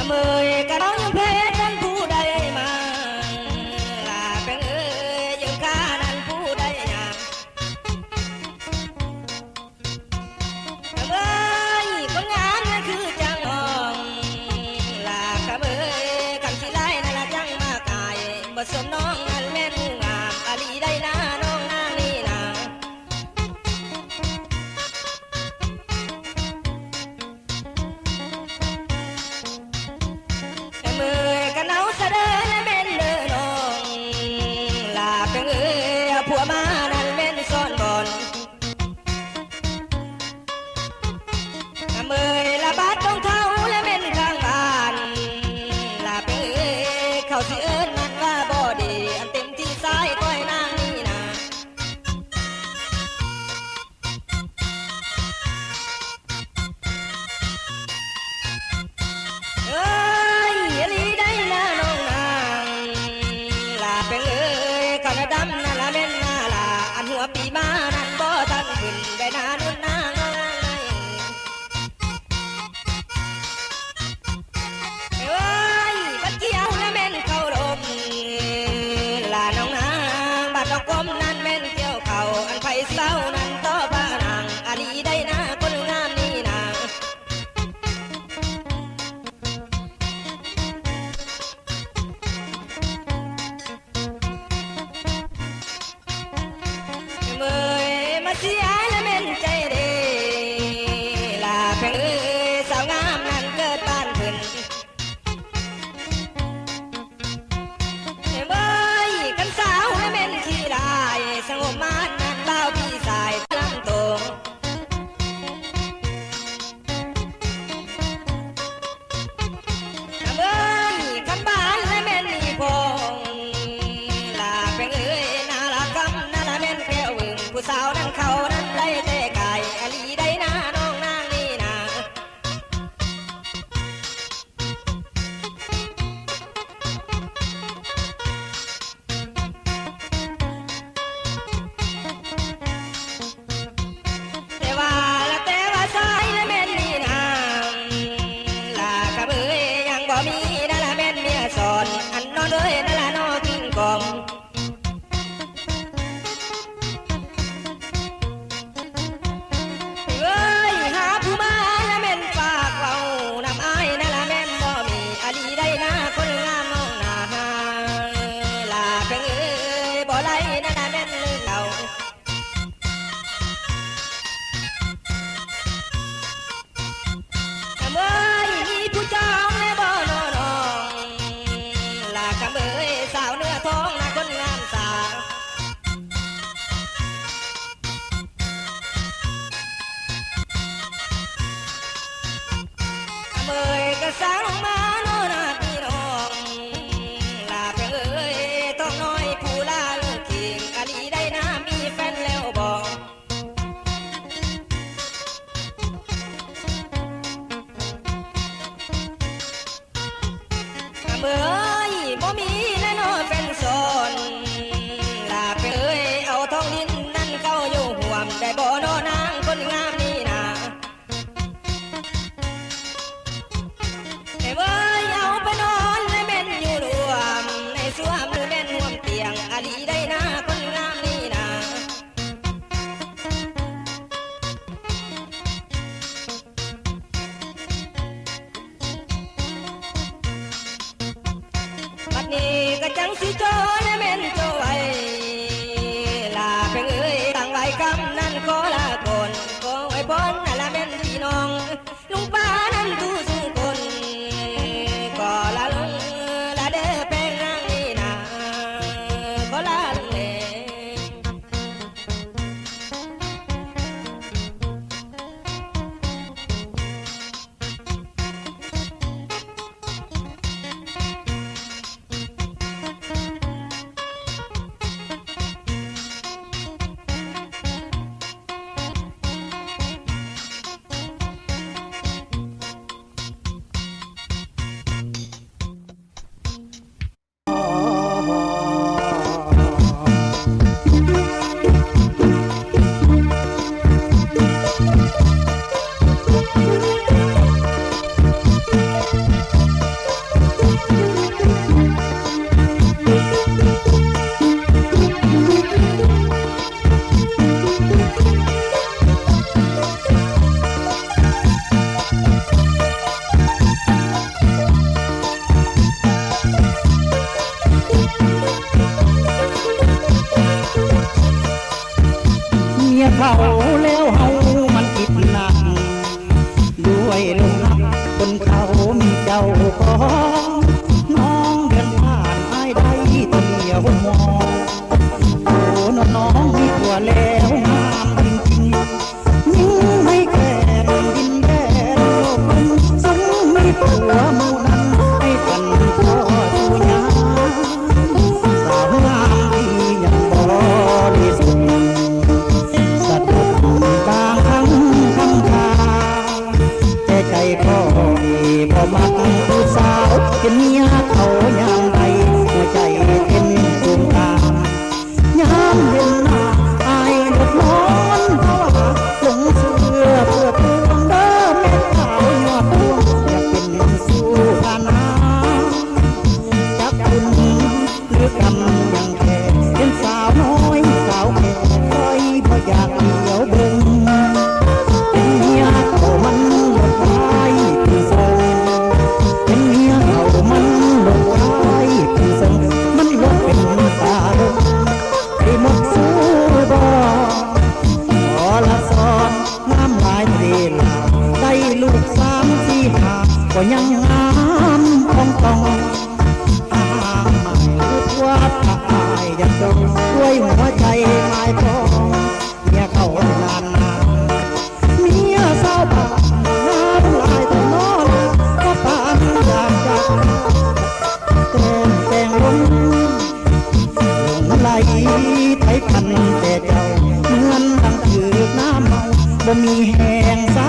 เมยกระน้องยังเพชรนั้นผู้ใดมาลาเป็นยังข้านั้นผู้ใดยังเมยคนงามนั่นคือจังหองลากระเมยคำที่ไล่นั่นละจังมากายบทสมน้องนั้นแม่นงามอาลีได้นะน้องนางนี่นะเมื่อกันเอาเสด็จและเป็นเดินน้องลาเป็นผัวมานั้นเป็นซ่อนบอนเมื่อละบาดต้องเท้าและเป็นทางบ้านลาเป็นเขาสิเอิญมันว่าบ่ดีอันเต็มที่สายก้อยนางนี่นะเอ้ยลีได้นะน้องนางลาเป็นข้าวดำนั่นละเป็นนาลาอันหัวปีมานั้นบ่ทันขึ้นได้นานุ่นนางน้องนางเอ้ยบัดเกี่ยวและแม่นเข้าดมลาน้องนางบัดดอกกลมนั้นแม่นเกี่ยวเขาอันไผ่เศร้านั้นต่อบ้านางอาลีได้นะคนงามนี่นะเมื่อยมาเสียและเม่นใจเดลาเพื่อสาวงามนั้นเกิดบ้านขึ้นเมื่อยกันสาวและเม่นขี้ลายสงบมานนั้นเล่าพี่สายลำโตเมื่อยกันบ้านและเม่นมีพงลาเป็นน่ารักคำน่าละเม่นแก้วอึ่งผู้สาวนั้นเขานั้นไล่เตะไก่อลีได้นะน้องนางนี่นะแต่ว่าสายและแม่นนี่นะลากระเบยยังบ่มีนั่นละแม่นเมียสอนอันนอนเลยนั่นละนอกินกล่อมเอ้ยหาผู้มาและแม่นฝากเว้านำอายนั่นละแม่นบ่มีอาลีได้นะคนงามน้องนาลาเป็นบ่ไล่นั่นละแม่นลืมเราเมื่อยมีผู้จองและบ่นอน้องลากระเบยสาวเนื้อทองนะคนงามสาเมื่อยก็สาวมาโนนาพี่น้องลาเป็นต้องน้อยผู้ลาเลิกเคียงอาลีได้นะมีแฟนแล้วบอกเมื่อยบ่มีแน่นอนเป็นโซนลาไปเอาทองดินนั่นเข้าอยู่ห่วมได้บ่โนนางคนงามนี่นะเมื่อยเอาไปนอนในเม่นอยู่รวมในสวมหรือเม่นห่วมเตียงอาลีได้นะคนงามนี่นะบัดนี้ก็จังสิโจและเม่นโจไว้ลาเป็นตั้งไว้คำนั้นขอลาก่อนขอไว้พรนั่นละเม่นพี่น้องลุงป้านั้นทุกสุคนก็ลาลุงลาเด้อแป้งนางนี่นะก็ลาลุงเลย แล้วเฮามันคิดหนักด้วยลมหักคนเขามีเจ้าของน้องเดินผ่านอ้ายได้เที่ยวมองโอ้น้องมีผัวแล้วงามจริงๆยิ่งไม่แก่ดินแดนโลกมันสมมีผัวหมู่นั้นให้กันพ่อสู่ยาสาวงามที่ยังบริสุทธิ์สะดุดบางครั้งคำคาแต่ใจพ่อบ่มักผู้สาวเป็นเมียเขายามใดหัวใจเต้นตุ่มตามยามเห็นหน้าอายหลุดนอนเพราะว่าหลงเชื่อเพื่อทวงเด้อแม่สาวยอดดวงอยากเป็นสู่พานาจักคุณหรือกำยังแค่เป็นสาวน้อยสาวแก่คอยบ่อยากเดียวเบิ่งเป็นเมียเขามันหลดร้ายพี่เสิงเป็นเมียเขามันหลดร้ายพี่เสิงมันหลดเป็นตาลงให้หมดสู้บ่ขอละสอนน้ำลายเทลาได้ลูกสามสี่ห้าก็ยังงามต้องห้ามไม่รู้ว่าถ้าอายอยากโดนด้วยหัวใจหมายปองเมียเขานานเมียสาวบ้านน้ำลายแต่นอนก็ปานอยากจักแกล้งแต่งลงไหลไทยพันแต่เจ้าเหมือนดังถือน้ำเมาบ่มีแหงสา